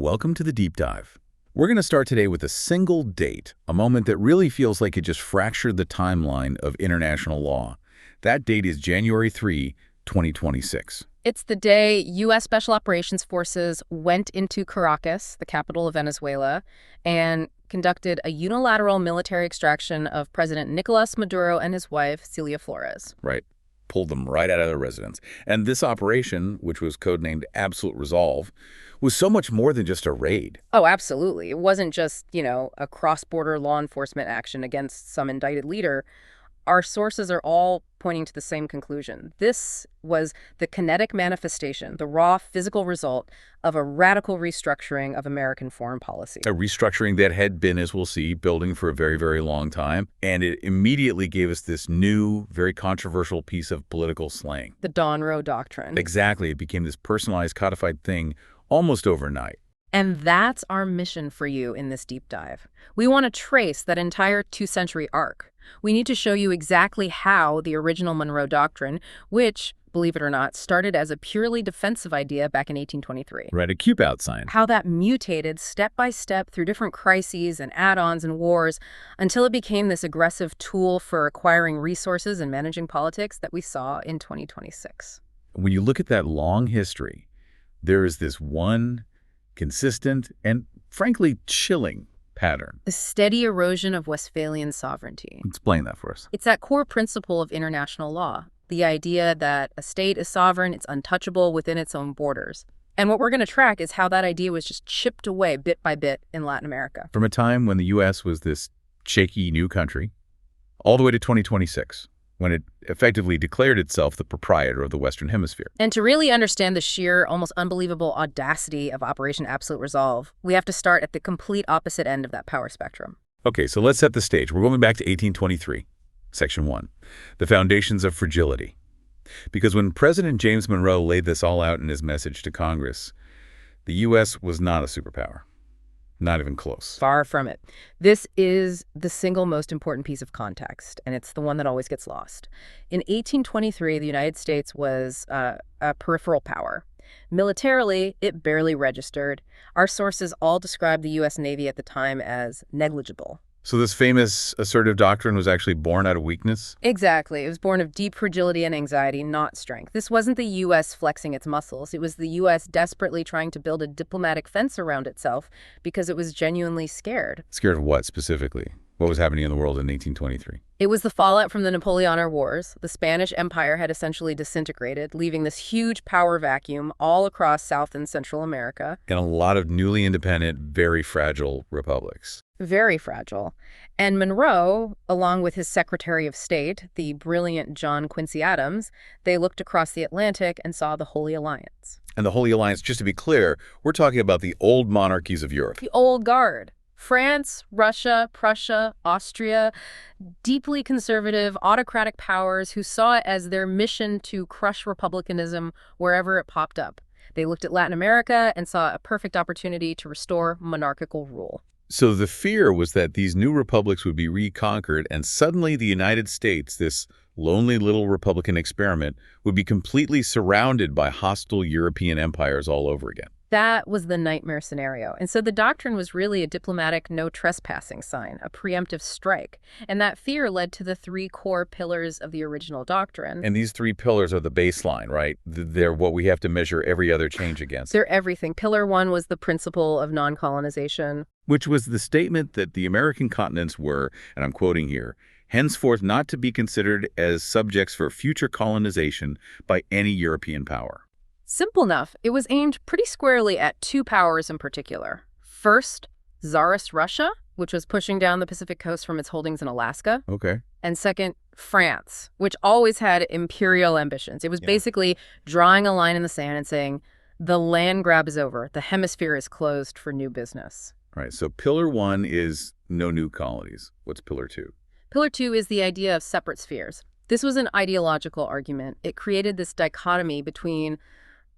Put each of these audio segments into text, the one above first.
welcome to the Deep Dive. We're going to start today with a single date, a moment that really feels like it just fractured the timeline of international law. That date is January 3, 2026. It's the day U.S. Special Operations Forces went into Caracas, the capital of Venezuela, and conducted a unilateral military extraction of President Nicolas Maduro and his wife, Celia Flores. Right. Pulled them right out of their residence. And this operation, which was codenamed Absolute Resolve, was so much more than just a raid. Oh, absolutely. It wasn't just, a cross-border law enforcement action against some indicted leader. Our sources are all pointing to the same conclusion. This was the kinetic manifestation, the raw physical result of a radical restructuring of American foreign policy. A restructuring that had been, as we'll see, building for a very, very long time. And it immediately gave us this new, very controversial piece of political slang. The Don-Roe Doctrine. Exactly. It became this personalized, codified thing almost overnight. And that's our mission for you in this deep dive. We want to trace that entire two-century arc. We need to show you exactly how the original Monroe Doctrine, which, believe it or not, started as a purely defensive idea back in 1823. Right, a keep-out sign. How that mutated step by step through different crises and add-ons and wars until it became this aggressive tool for acquiring resources and managing politics that we saw in 2026. When you look at that long history, there is this one consistent and, frankly, chilling pattern. The steady erosion of Westphalian sovereignty. Explain that for us. It's that core principle of international law, the idea that a state is sovereign, it's untouchable within its own borders. And what we're going to track is how that idea was just chipped away bit by bit in Latin America. From a time when the U.S. was this shaky new country, all the way to 2026. When it effectively declared itself the proprietor of the Western Hemisphere. And to really understand the sheer, almost unbelievable audacity of Operation Absolute Resolve, we have to start at the complete opposite end of that power spectrum. Okay, so let's set the stage. We're going back to 1823, Section 1, the foundations of fragility. Because when President James Monroe laid this all out in his message to Congress, the U.S. was not a superpower. Not even close. Far from it. This is the single most important piece of context, and it's the one that always gets lost. In 1823, the United States was a peripheral power. Militarily, it barely registered. Our sources all described the U.S. Navy at the time as negligible. So this famous assertive doctrine was actually born out of weakness? Exactly. It was born of deep fragility and anxiety, not strength. This wasn't the U.S. flexing its muscles. It was the U.S. desperately trying to build a diplomatic fence around itself because it was genuinely scared. Scared of what specifically? What was happening in the world in 1823? It was the fallout from the Napoleonic Wars. The Spanish Empire had essentially disintegrated, leaving this huge power vacuum all across South and Central America. And a lot of newly independent, very fragile republics. Very fragile. And Monroe, along with his Secretary of State, the brilliant John Quincy Adams, they looked across the Atlantic and saw the Holy Alliance. And the Holy Alliance, just to be clear, we're talking about the old monarchies of Europe. The old guard. France, Russia, Prussia, Austria, deeply conservative, autocratic powers who saw it as their mission to crush republicanism wherever it popped up. They looked at Latin America and saw a perfect opportunity to restore monarchical rule. So the fear was that these new republics would be reconquered, and suddenly the United States, this lonely little Republican experiment, would be completely surrounded by hostile European empires all over again. That was the nightmare scenario. And so the doctrine was really a diplomatic no trespassing sign, a preemptive strike. And that fear led to the three core pillars of the original doctrine. And these three pillars are the baseline, right? They're what we have to measure every other change against. They're everything. Pillar one was the principle of non-colonization, which was the statement that the American continents were, and I'm quoting here, henceforth not to be considered as subjects for future colonization by any European power. Simple enough. It was aimed pretty squarely at two powers in particular. First, Tsarist Russia, which was pushing down the Pacific coast from its holdings in Alaska. Okay. And second, France, which always had imperial ambitions. It was basically drawing a line in the sand and saying, the land grab is over. The hemisphere is closed for new business. All right, so pillar one is no new colonies. What's pillar two? Pillar two is the idea of separate spheres. This was an ideological argument. It created this dichotomy between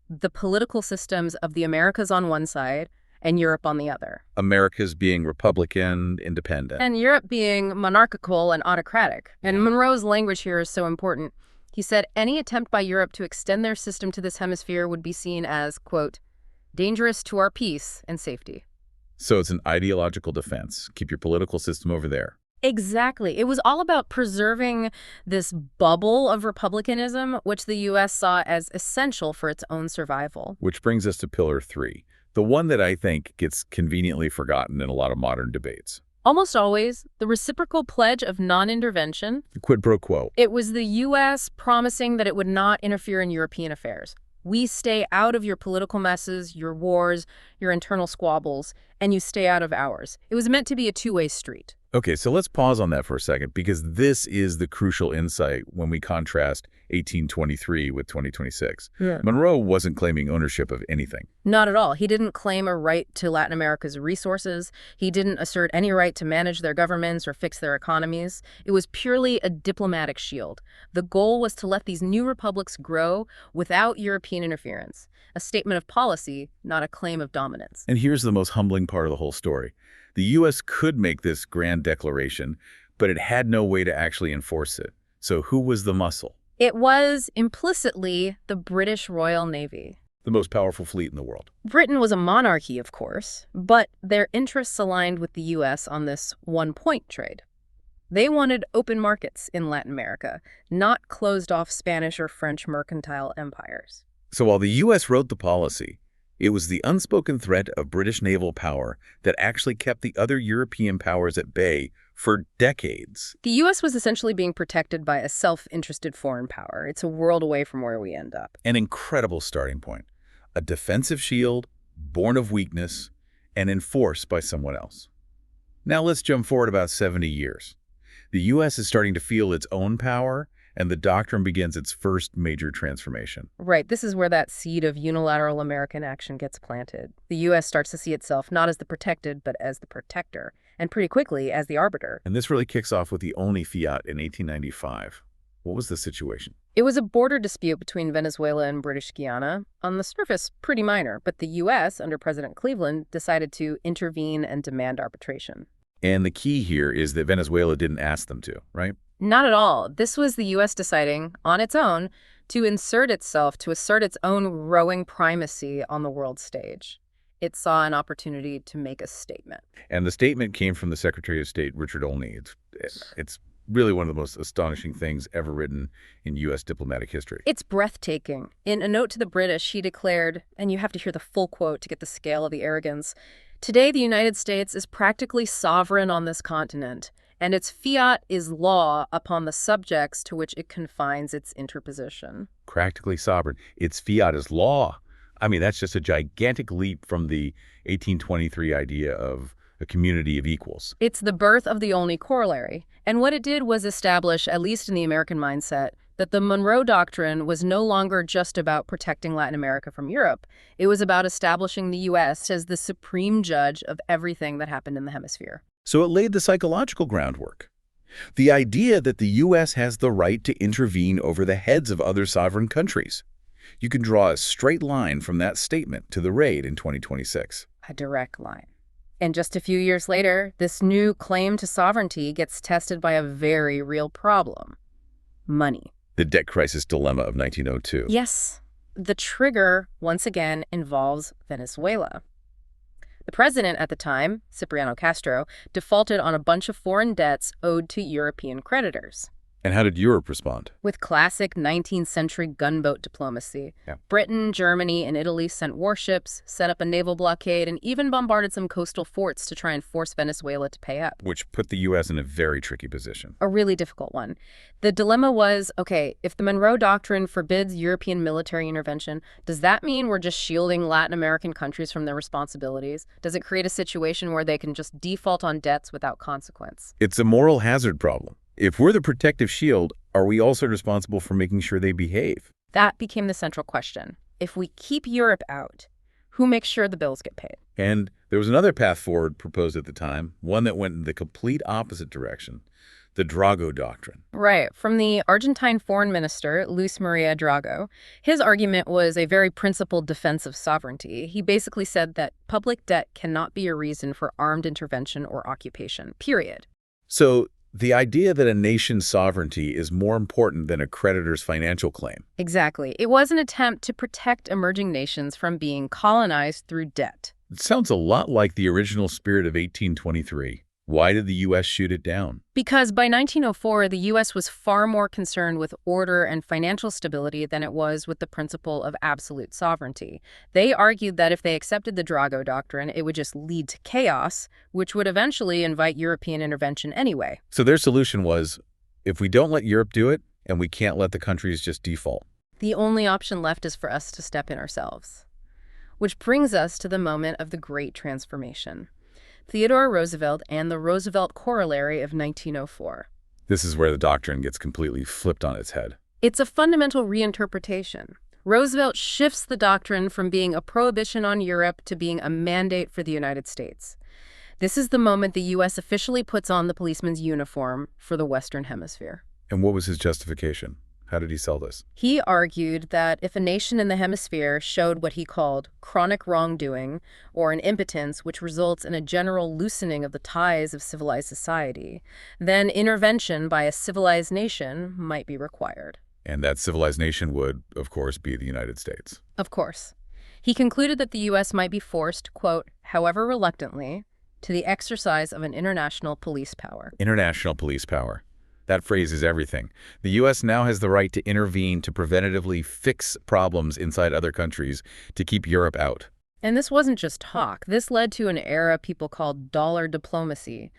the political systems of the Americas on one side and Europe on the other. America's being Republican, independent. And Europe being monarchical and autocratic. And Monroe's language here is so important. He said any attempt by Europe to extend their system to this hemisphere would be seen as, quote, dangerous to our peace and safety. So it's an ideological defense. Keep your political system over there. Exactly. It was all about preserving this bubble of republicanism, which the U.S. saw as essential for its own survival. Which brings us to Pillar 3, the one that I think gets conveniently forgotten in a lot of modern debates. Almost always, the reciprocal pledge of non-intervention. The quid pro quo. It was the U.S. promising that it would not interfere in European affairs. We stay out of your political messes, your wars, your internal squabbles, and you stay out of ours. It was meant to be a two-way street. Okay, so let's pause on that for a second, because this is the crucial insight when we contrast 1823 with 2026. Yeah. Monroe wasn't claiming ownership of anything. Not at all. He didn't claim a right to Latin America's resources. He didn't assert any right to manage their governments or fix their economies. It was purely a diplomatic shield. The goal was to let these new republics grow without European interference. A statement of policy, not a claim of dominance. And here's the most humbling part of the whole story. The U.S. could make this grand declaration, but it had no way to actually enforce it. So who was the muscle? It was, implicitly, the British Royal Navy. The most powerful fleet in the world. Britain was a monarchy, of course, but their interests aligned with the U.S. on this one-point trade. They wanted open markets in Latin America, not closed-off Spanish or French mercantile empires. So while the U.S. wrote the policy, it was the unspoken threat of British naval power that actually kept the other European powers at bay for decades. The U.S. was essentially being protected by a self-interested foreign power. It's a world away from where we end up. An incredible starting point. A defensive shield, born of weakness, and enforced by someone else. Now let's jump forward about 70 years. The U.S. is starting to feel its own power, and the doctrine begins its first major transformation. Right. This is where that seed of unilateral American action gets planted. The U.S. starts to see itself not as the protected, but as the protector, and pretty quickly as the arbiter. And this really kicks off with the only fiat in 1895. What was the situation? It was a border dispute between Venezuela and British Guiana. On the surface, pretty minor, but the U.S., under President Cleveland, decided to intervene and demand arbitration. And the key here is that Venezuela didn't ask them to, right? Not at all. This was the U.S. deciding, on its own, to assert its own rowing primacy on the world stage. It saw an opportunity to make a statement. And the statement came from the Secretary of State, Richard Olney. It's really one of the most astonishing things ever written in U.S. diplomatic history. It's breathtaking. In a note to the British, he declared, and you have to hear the full quote to get the scale of the arrogance, "Today, the United States is practically sovereign on this continent, and its fiat is law upon the subjects to which it confines its interposition." Practically sovereign. Its fiat is law. I mean, that's just a gigantic leap from the 1823 idea of a community of equals. It's the birth of the only corollary. And what it did was establish, at least in the American mindset, that the Monroe Doctrine was no longer just about protecting Latin America from Europe. It was about establishing the U.S. as the supreme judge of everything that happened in the hemisphere. So it laid the psychological groundwork. The idea that the U.S. has the right to intervene over the heads of other sovereign countries. You can draw a straight line from that statement to the raid in 2026. A direct line. And just a few years later, this new claim to sovereignty gets tested by a very real problem. Money. The debt crisis dilemma of 1902. Yes. The trigger, once again, involves Venezuela. The president at the time, Cipriano Castro, defaulted on a bunch of foreign debts owed to European creditors. And how did Europe respond? With classic 19th century gunboat diplomacy. Yeah. Britain, Germany, and Italy sent warships, set up a naval blockade, and even bombarded some coastal forts to try and force Venezuela to pay up. Which put the U.S. in a very tricky position. A really difficult one. The dilemma was, okay, if the Monroe Doctrine forbids European military intervention, does that mean we're just shielding Latin American countries from their responsibilities? Does it create a situation where they can just default on debts without consequence? It's a moral hazard problem. If we're the protective shield, are we also responsible for making sure they behave? That became the central question. If we keep Europe out, who makes sure the bills get paid? And there was another path forward proposed at the time, one that went in the complete opposite direction, the Don-Roe Doctrine. Right. From the Argentine foreign minister, Luis Maria Drago, his argument was a very principled defense of sovereignty. He basically said that public debt cannot be a reason for armed intervention or occupation, period. So The idea that a nation's sovereignty is more important than a creditor's financial claim. Exactly. It was an attempt to protect emerging nations from being colonized through debt. It sounds a lot like the original spirit of 1823. Why did the U.S. shoot it down? Because by 1904, the U.S. was far more concerned with order and financial stability than it was with the principle of absolute sovereignty. They argued that if they accepted the Don-Roe Doctrine, it would just lead to chaos, which would eventually invite European intervention anyway. So their solution was, if we don't let Europe do it, and we can't let the countries just default. The only option left is for us to step in ourselves. Which brings us to the moment of the Great Transformation. Theodore Roosevelt and the Roosevelt Corollary of 1904. This is where the doctrine gets completely flipped on its head. It's a fundamental reinterpretation. Roosevelt shifts the doctrine from being a prohibition on Europe to being a mandate for the United States. This is the moment the U.S. officially puts on the policeman's uniform for the Western Hemisphere. And what was his justification? How did he sell this? He argued that if a nation in the hemisphere showed what he called chronic wrongdoing or an impotence which results in a general loosening of the ties of civilized society, then intervention by a civilized nation might be required. And that civilized nation would, of course, be the United States. Of course. He concluded that the U.S. might be forced, quote, however reluctantly, to the exercise of an international police power. International police power. That phrase is everything. The U.S. now has the right to intervene to preventatively fix problems inside other countries to keep Europe out. And this wasn't just talk. This led to an era people called dollar diplomacy.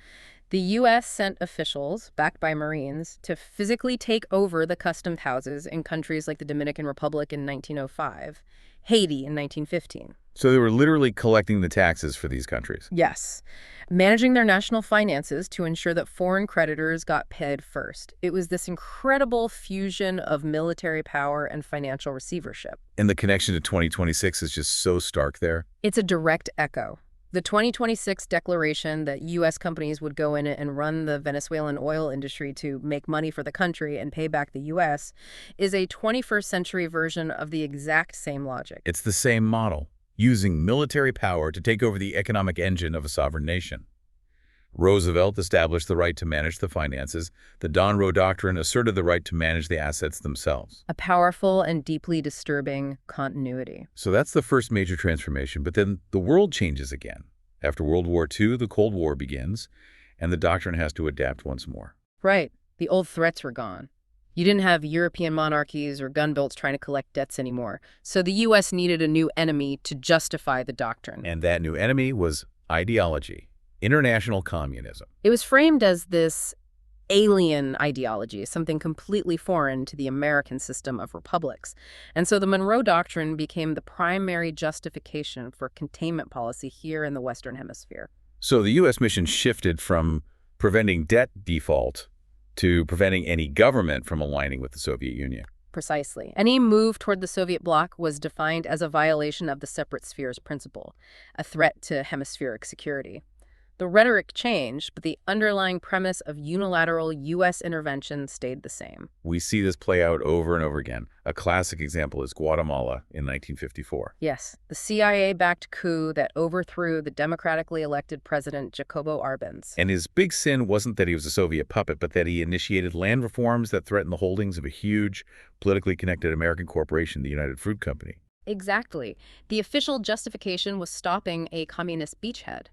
The U.S. sent officials, backed by Marines, to physically take over the custom houses in countries like the Dominican Republic in 1905, Haiti in 1915. So they were literally collecting the taxes for these countries. Yes, managing their national finances to ensure that foreign creditors got paid first. It was this incredible fusion of military power and financial receivership. And the connection to 2026 is just so stark there. It's a direct echo. The 2026 declaration that U.S. companies would go in and run the Venezuelan oil industry to make money for the country and pay back the U.S. is a 21st century version of the exact same logic. It's the same model, using military power to take over the economic engine of a sovereign nation. Roosevelt established the right to manage the finances. The Don-Roe Doctrine asserted the right to manage the assets themselves. A powerful and deeply disturbing continuity. So that's the first major transformation, but then the world changes again. After World War II, the Cold War begins, and the doctrine has to adapt once more. Right. The old threats were gone. You didn't have European monarchies or gunboats trying to collect debts anymore. So the U.S. needed a new enemy to justify the doctrine. And that new enemy was ideology. International communism. It was framed as this alien ideology, something completely foreign to the American system of republics. And so the Monroe Doctrine became the primary justification for containment policy here in the Western Hemisphere. So the U.S. mission shifted from preventing debt default to preventing any government from aligning with the Soviet Union. Precisely. Any move toward the Soviet bloc was defined as a violation of the separate spheres principle, a threat to hemispheric security. The rhetoric changed, but the underlying premise of unilateral U.S. intervention stayed the same. We see this play out over and over again. A classic example is Guatemala in 1954. Yes, the CIA-backed coup that overthrew the democratically elected president Jacobo Arbenz. And his big sin wasn't that he was a Soviet puppet, but that he initiated land reforms that threatened the holdings of a huge, politically connected American corporation, the United Fruit Company. Exactly. The official justification was stopping a communist beachhead.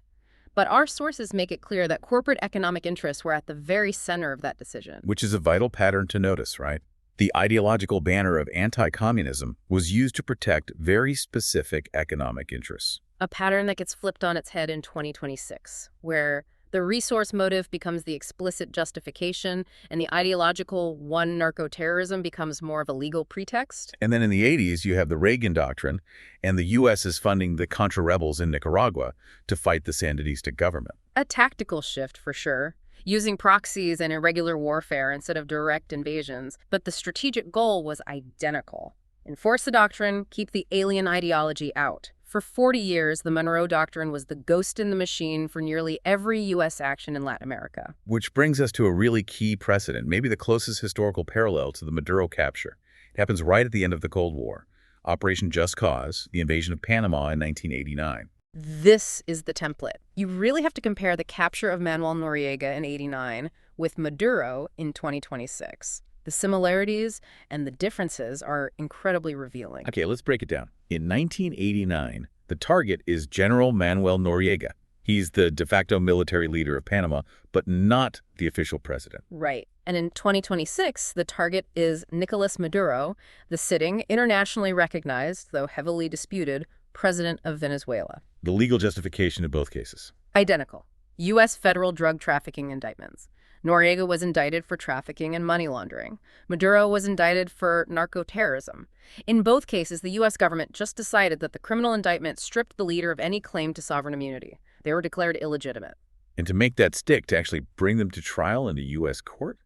But our sources make it clear that corporate economic interests were at the very center of that decision. Which is a vital pattern to notice, right? The ideological banner of anti-communism was used to protect very specific economic interests. A pattern that gets flipped on its head in 2026, where the resource motive becomes the explicit justification, and the ideological one narco-terrorism becomes more of a legal pretext. And then in the 80s, you have the Reagan Doctrine, and the U.S. is funding the Contra rebels in Nicaragua to fight the Sandinista government. A tactical shift, for sure, using proxies and irregular warfare instead of direct invasions, but the strategic goal was identical. Enforce the doctrine, keep the alien ideology out. For 40 years, the Monroe Doctrine was the ghost in the machine for nearly every U.S. action in Latin America. Which brings us to a really key precedent, maybe the closest historical parallel to the Maduro capture. It happens right at the end of the Cold War. Operation Just Cause, the invasion of Panama in 1989. This is the template. You really have to compare the capture of Manuel Noriega in '89 with Maduro in 2026. The similarities and the differences are incredibly revealing. Okay, let's break it down. In 1989, the target is General Manuel Noriega. He's the de facto military leader of Panama, but not the official president. Right. And in 2026, the target is Nicolas Maduro, the sitting, internationally recognized, though heavily disputed, president of Venezuela. The legal justification in both cases. Identical. U.S. federal drug trafficking indictments. Noriega was indicted for trafficking and money laundering. Maduro was indicted for narco-terrorism. In both cases, the U.S. government just decided that the criminal indictment stripped the leader of any claim to sovereign immunity. They were declared illegitimate. And to make that stick, to actually bring them to trial in a U.S. court,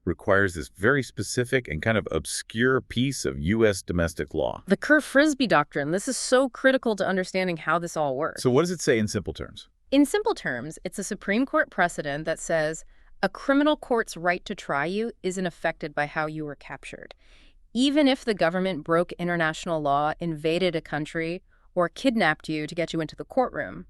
requires this very specific and kind of obscure piece of U.S. domestic law. The Kerr-Frisbee Doctrine. This is so critical to understanding how this all works. So what does it say in simple terms? In simple terms, it's a Supreme Court precedent that says a criminal court's right to try you isn't affected by how you were captured. Even if the government broke international law, invaded a country, or kidnapped you to get you into the courtroom,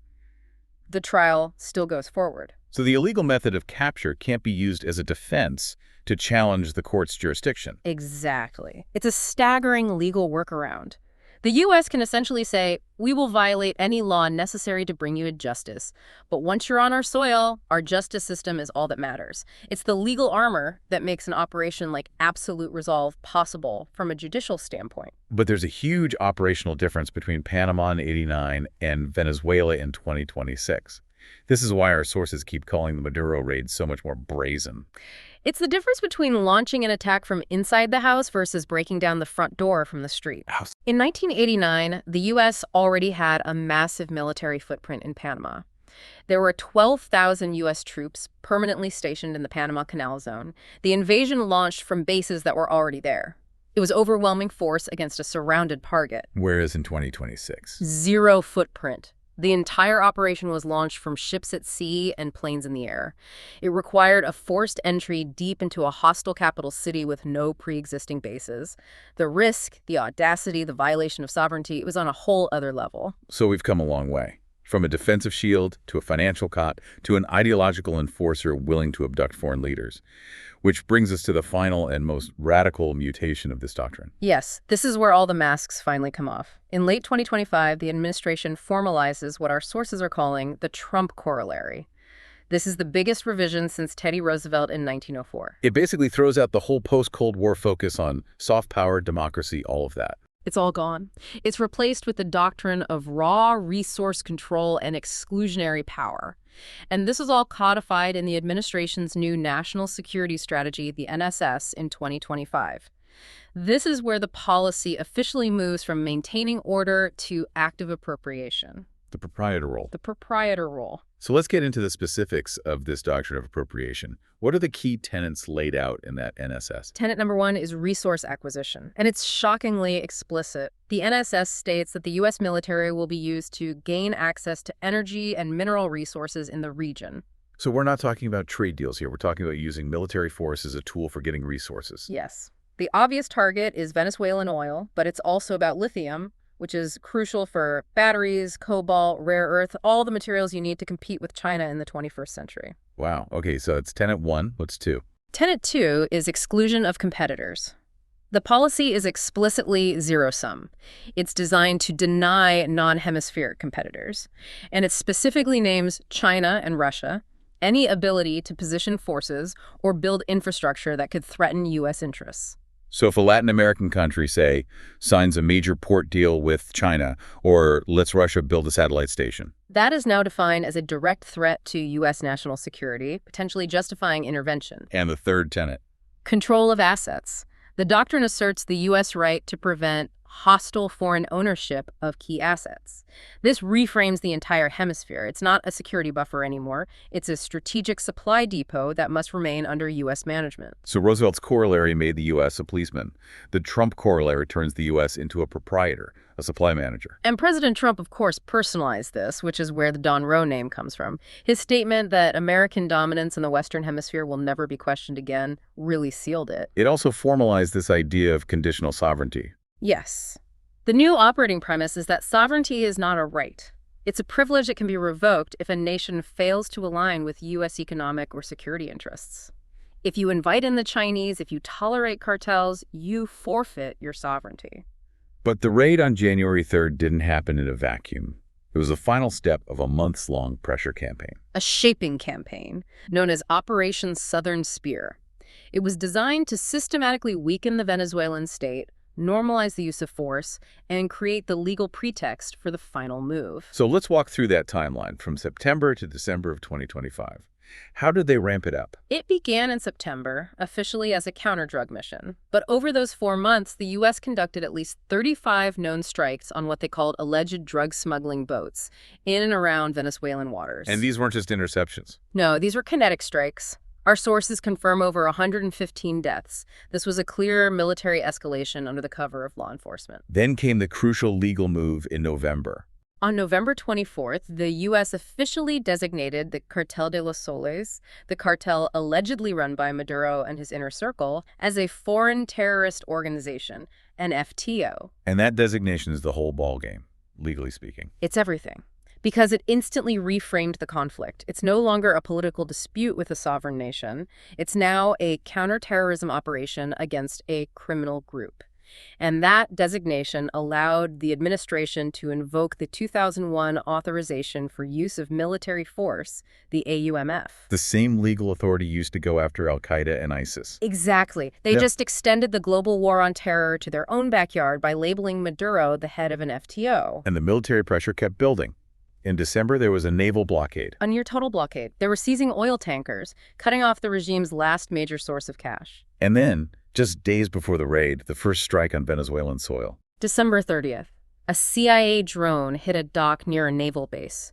the trial still goes forward. So the illegal method of capture can't be used as a defense to challenge the court's jurisdiction. Exactly. It's a staggering legal workaround. The U.S. can essentially say, we will violate any law necessary to bring you to justice. But once you're on our soil, our justice system is all that matters. It's the legal armor that makes an operation like absolute resolve possible from a judicial standpoint. But there's a huge operational difference between Panama in '89 and Venezuela in 2026. This is why our sources keep calling the Maduro raid so much more brazen. It's the difference between launching an attack from inside the house versus breaking down the front door from the street. In 1989, the U.S. already had a massive military footprint in Panama. There were 12,000 U.S. troops permanently stationed in the Panama Canal Zone. The invasion launched from bases that were already there. It was overwhelming force against a surrounded target. Whereas in 2026, Zero footprint. The entire operation was launched from ships at sea and planes in the air. It required a forced entry deep into a hostile capital city with no pre-existing bases. The risk, the audacity, the violation of sovereignty, it was on a whole other level. So we've come a long way. From a defensive shield to a financial cot to an ideological enforcer willing to abduct foreign leaders. Which brings us to the final and most radical mutation of this doctrine. Yes, this is where all the masks finally come off. In late 2025, the administration formalizes what our sources are calling the Trump corollary. This is the biggest revision since Teddy Roosevelt in 1904. It basically throws out the whole post-Cold War focus on soft power, democracy, all of that. It's all gone. It's replaced with the doctrine of raw resource control and exclusionary power. And this is all codified in the administration's new National Security Strategy, the NSS, in 2025. This is where the policy officially moves from maintaining order to active appropriation. The proprietor role. The proprietor role. So let's get into the specifics of this doctrine of appropriation. What are the key tenets laid out in that NSS? Tenet number 1 is resource acquisition, and it's shockingly explicit. The NSS states that the U.S. military will be used to gain access to energy and mineral resources in the region. So we're not talking about trade deals here. We're talking about using military force as a tool for getting resources. Yes. The obvious target is Venezuelan oil, but it's also about lithium, which is crucial for batteries, cobalt, rare earth, all the materials you need to compete with China in the 21st century. Wow. Okay, so it's Tenet 1. What's 2? Tenet 2 is exclusion of competitors. The policy is explicitly zero-sum. It's designed to deny non-hemispheric competitors, and it specifically names China and Russia any ability to position forces or build infrastructure that could threaten U.S. interests. So if a Latin American country, say, signs a major port deal with China or lets Russia build a satellite station. That is now defined as a direct threat to U.S. national security, potentially justifying intervention. And the third tenet. Control of assets. The doctrine asserts the U.S. right to prevent hostile foreign ownership of key assets. This reframes the entire hemisphere. It's not a security buffer anymore. It's a strategic supply depot that must remain under U.S. management. So Roosevelt's corollary made the U.S. a policeman. The Trump corollary turns the U.S. into a proprietor, a supply manager. And President Trump, of course, personalized this, which is where the Don-Roe name comes from. His statement that American dominance in the Western Hemisphere will never be questioned again really sealed it. It also formalized this idea of conditional sovereignty. Yes. The new operating premise is that sovereignty is not a right. It's a privilege that can be revoked if a nation fails to align with U.S. economic or security interests. If you invite in the Chinese, if you tolerate cartels, you forfeit your sovereignty. But the raid on January 3rd didn't happen in a vacuum. It was the final step of a months-long pressure campaign. A shaping campaign known as Operation Southern Spear. It was designed to systematically weaken the Venezuelan state, normalize the use of force, and create the legal pretext for the final move. So let's walk through that timeline from September to December of 2025. How did they ramp it up? It began in September, officially as a counter-drug mission. But over those 4 months, the U.S. conducted at least 35 known strikes on what they called alleged drug smuggling boats in and around Venezuelan waters. And these weren't just interceptions. No, these were kinetic strikes. Our sources confirm over 115 deaths. This was a clear military escalation under the cover of law enforcement. Then came the crucial legal move in November. On November 24th, the U.S. officially designated the Cartel de los Soles, the cartel allegedly run by Maduro and his inner circle, as a foreign terrorist organization, an FTO. And that designation is the whole ballgame, legally speaking. It's everything. Because it instantly reframed the conflict. It's no longer a political dispute with a sovereign nation. It's now a counterterrorism operation against a criminal group. And that designation allowed the administration to invoke the 2001 Authorization for Use of Military Force, the AUMF. The same legal authority used to go after al-Qaeda and ISIS. Exactly. They just extended the global war on terror to their own backyard by labeling Maduro the head of an FTO. And the military pressure kept building. In December, there was a naval blockade. A near-total blockade. They were seizing oil tankers, cutting off the regime's last major source of cash. And then, just days before the raid, the first strike on Venezuelan soil. December 30th, a CIA drone hit a dock near a naval base.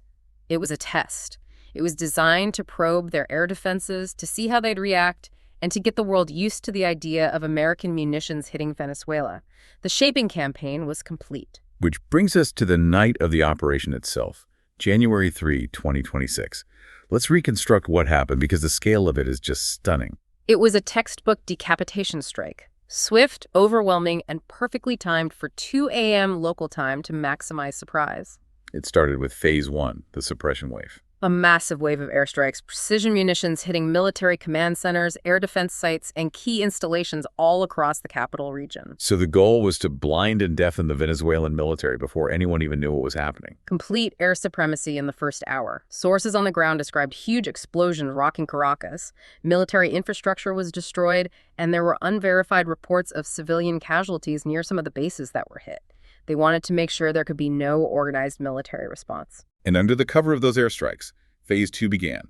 It was a test. It was designed to probe their air defenses, to see how they'd react, and to get the world used to the idea of American munitions hitting Venezuela. The shaping campaign was complete. Which brings us to the night of the operation itself. January 3, 2026. Let's reconstruct what happened because the scale of it is just stunning. It was a textbook decapitation strike. Swift, overwhelming, and perfectly timed for 2 a.m. local time to maximize surprise. It started with Phase 1, the suppression wave. A massive wave of airstrikes, precision munitions hitting military command centers, air defense sites, and key installations all across the capital region. So the goal was to blind and deafen the Venezuelan military before anyone even knew what was happening. Complete air supremacy in the first hour. Sources on the ground described huge explosions rocking Caracas. Military infrastructure was destroyed, and there were unverified reports of civilian casualties near some of the bases that were hit. They wanted to make sure there could be no organized military response. And under the cover of those airstrikes, Phase 2 began,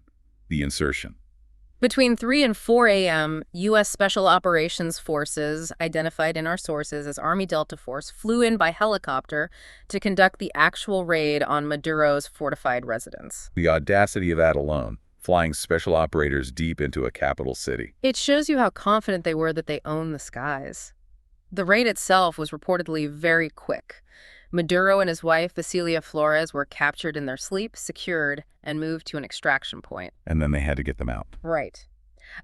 the insertion. Between 3 and 4 a.m., U.S. Special Operations Forces, identified in our sources as Army Delta Force, flew in by helicopter to conduct the actual raid on Maduro's fortified residence. The audacity of that alone, flying special operators deep into a capital city. It shows you how confident they were that they owned the skies. The raid itself was reportedly very quick. Maduro and his wife, Vasilia Flores, were captured in their sleep, secured, and moved to an extraction point. And then they had to get them out. Right.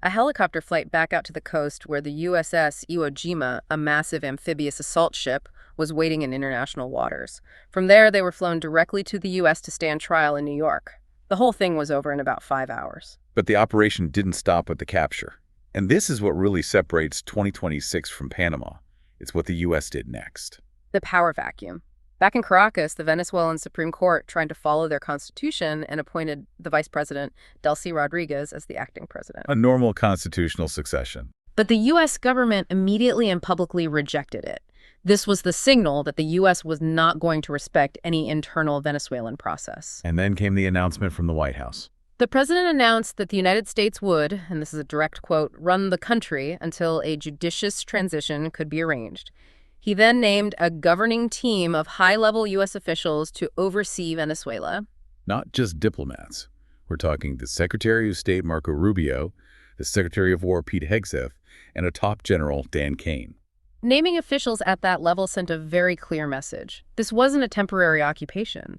A helicopter flight back out to the coast where the USS Iwo Jima, a massive amphibious assault ship, was waiting in international waters. From there, they were flown directly to the U.S. to stand trial in New York. The whole thing was over in about 5 hours. But the operation didn't stop at the capture. And this is what really separates 2026 from Panama. It's what the U.S. did next. The power vacuum. Back in Caracas, the Venezuelan Supreme Court tried to follow their constitution and appointed the vice president, Delcy Rodriguez, as the acting president. A normal constitutional succession. But the U.S. government immediately and publicly rejected it. This was the signal that the U.S. was not going to respect any internal Venezuelan process. And then came the announcement from the White House. The president announced that the United States would, and this is a direct quote, run the country until a judicious transition could be arranged. He then named a governing team of high-level U.S. officials to oversee Venezuela. Not just diplomats. We're talking the Secretary of State, Marco Rubio, the Secretary of War, Pete Hegseth, and a top general, Dan Kane. Naming officials at that level sent a very clear message. This wasn't a temporary occupation.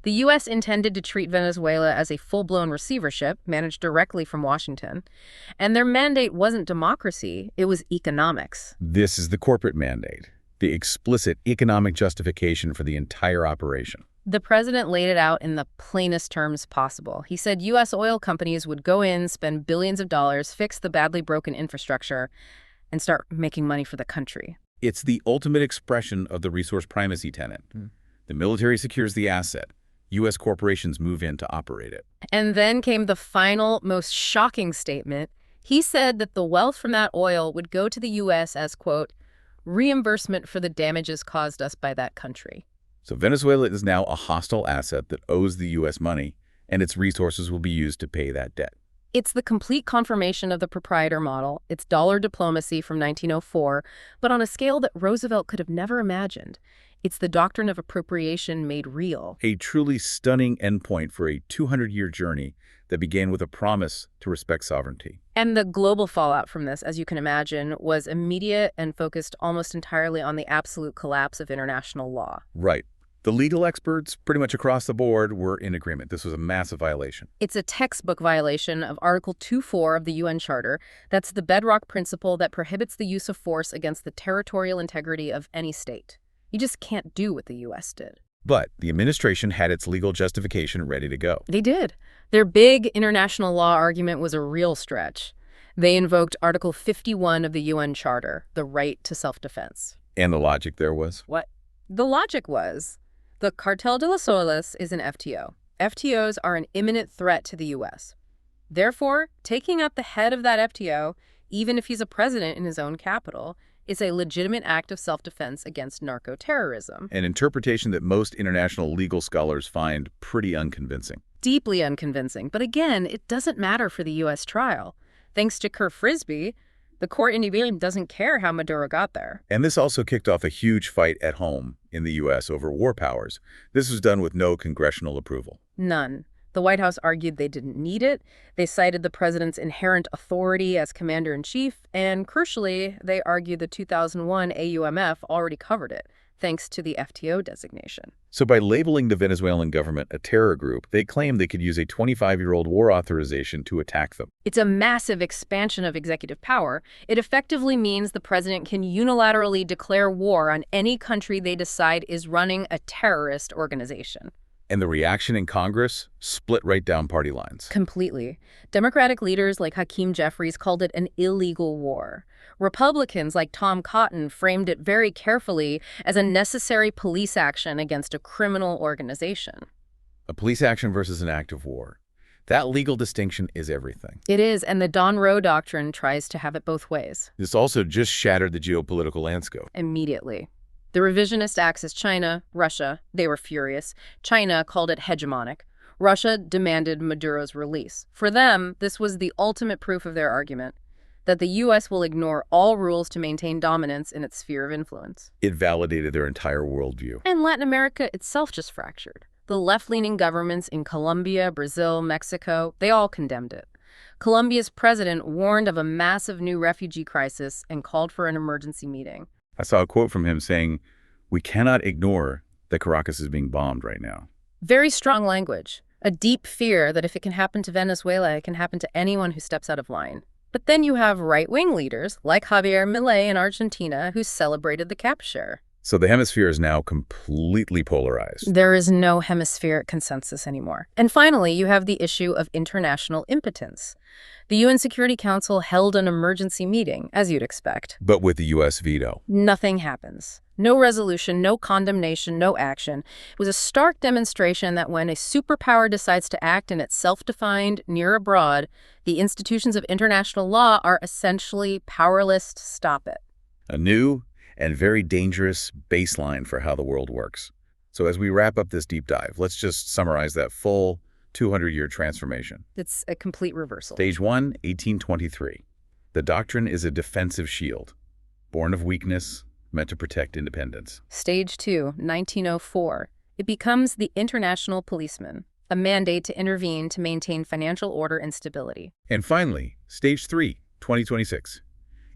The U.S. intended to treat Venezuela as a full-blown receivership managed directly from Washington. And their mandate wasn't democracy, it was economics. This is the corporate mandate. The explicit economic justification for the entire operation. The president laid it out in the plainest terms possible. He said U.S. oil companies would go in, spend billions of dollars, fix the badly broken infrastructure, and start making money for the country. It's the ultimate expression of the resource primacy tenet. The military secures the asset. U.S. corporations move in to operate it. And then came the final, most shocking statement. He said that the wealth from that oil would go to the U.S. as, quote, reimbursement for the damages caused us by that country. So Venezuela is now a hostile asset that owes the U.S. money, and its resources will be used to pay that debt. It's the complete confirmation of the proprietor model. It's dollar diplomacy from 1904, but on a scale that Roosevelt could have never imagined. It's the doctrine of appropriation made real. A truly stunning endpoint for a 200-year journey that began with a promise to respect sovereignty. And the global fallout from this, as you can imagine, was immediate and focused almost entirely on the absolute collapse of international law. Right. The legal experts, pretty much across the board, were in agreement. This was a massive violation. It's a textbook violation of Article 2.4 of the UN Charter. That's the bedrock principle that prohibits the use of force against the territorial integrity of any state. You just can't do what the U.S. did. But the administration had its legal justification ready to go. They did. Their big international law argument was a real stretch. They invoked Article 51 of the UN Charter, the right to self-defense. And the logic there was? What? The logic was, the Cartel de las Olas is an FTO. FTOs are an imminent threat to the U.S. Therefore, taking out the head of that FTO, even if he's a president in his own capital, is a legitimate act of self-defense against narco-terrorism. An interpretation that most international legal scholars find pretty unconvincing. Deeply unconvincing. But again, it doesn't matter for the U.S. trial. Thanks to Kerr Frisbee, the court in Iran doesn't care how Maduro got there. And this also kicked off a huge fight at home in the U.S. over war powers. This was done with no congressional approval. None. The White House argued they didn't need it. They cited the president's inherent authority as commander-in-chief, and crucially, they argued the 2001 AUMF already covered it, thanks to the FTO designation. So by labeling the Venezuelan government a terror group, they claimed they could use a 25-year-old war authorization to attack them. It's a massive expansion of executive power. It effectively means the president can unilaterally declare war on any country they decide is running a terrorist organization. And the reaction in Congress split right down party lines. Completely. Democratic leaders like Hakeem Jeffries called it an illegal war. Republicans like Tom Cotton framed it very carefully as a necessary police action against a criminal organization. A police action versus an act of war. That legal distinction is everything. It is, and the Don-Roe Doctrine tries to have it both ways. This also just shattered the geopolitical landscape. Immediately. The revisionist axis China, Russia, they were furious. China called it hegemonic. Russia demanded Maduro's release. For them, this was the ultimate proof of their argument, that the U.S. will ignore all rules to maintain dominance in its sphere of influence. It validated their entire worldview. And Latin America itself just fractured. The left-leaning governments in Colombia, Brazil, Mexico, they all condemned it. Colombia's president warned of a massive new refugee crisis and called for an emergency meeting. I saw a quote from him saying, "We cannot ignore that Caracas is being bombed right now." Very strong language. A deep fear that if it can happen to Venezuela, it can happen to anyone who steps out of line. But then you have right-wing leaders like Javier Milei in Argentina who celebrated the capture. So the hemisphere is now completely polarized. There is no hemispheric consensus anymore. And finally, you have the issue of international impotence. The UN Security Council held an emergency meeting, as you'd expect. But with the U.S. veto. Nothing happens. No resolution, no condemnation, no action. It was a stark demonstration that when a superpower decides to act in its self-defined, near abroad, the institutions of international law are essentially powerless to stop it. A new and very dangerous baseline for how the world works. So as we wrap up this deep dive, let's just summarize that full 200-year transformation. It's a complete reversal. Stage 1, 1823. The doctrine is a defensive shield, born of weakness, meant to protect independence. Stage 2, 1904. It becomes the international policeman, a mandate to intervene to maintain financial order and stability. And finally, Stage 3, 2026.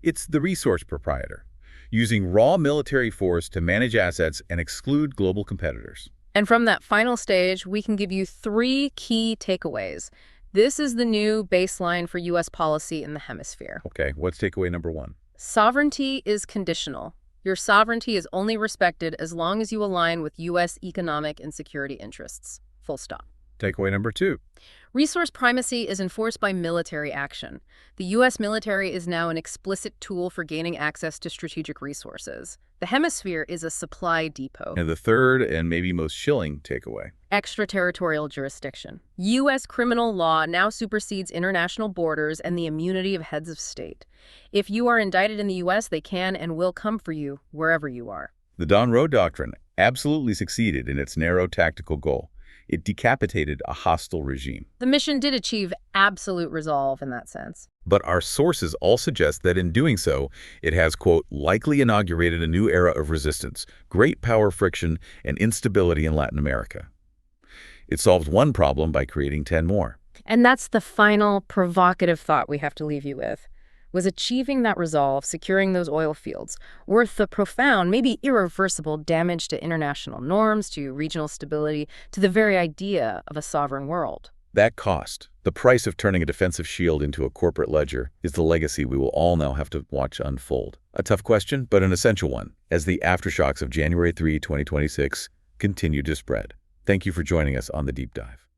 It's the resource proprietor, using raw military force to manage assets and exclude global competitors. And from that final stage, we can give you 3 key takeaways. This is the new baseline for U.S. policy in the hemisphere. Okay, what's takeaway number 1? Sovereignty is conditional. Your sovereignty is only respected as long as you align with U.S. economic and security interests. Full stop. Takeaway number 2. Resource primacy is enforced by military action. The U.S. military is now an explicit tool for gaining access to strategic resources. The hemisphere is a supply depot. And the third and maybe most chilling takeaway. Extraterritorial jurisdiction. U.S. criminal law now supersedes international borders and the immunity of heads of state. If you are indicted in the U.S., they can and will come for you wherever you are. The Don-Roe Doctrine absolutely succeeded in its narrow tactical goal. It decapitated a hostile regime. The mission did achieve absolute resolve in that sense. But our sources all suggest that in doing so, it has, quote, likely inaugurated a new era of resistance, great power friction, and instability in Latin America. It solved one problem by creating 10 more. And that's the final provocative thought we have to leave you with. Was achieving that resolve, securing those oil fields, worth the profound, maybe irreversible damage to international norms, to regional stability, to the very idea of a sovereign world? That cost, the price of turning a defensive shield into a corporate ledger, is the legacy we will all now have to watch unfold. A tough question, but an essential one, as the aftershocks of January 3, 2026 continue to spread. Thank you for joining us on The Deep Dive.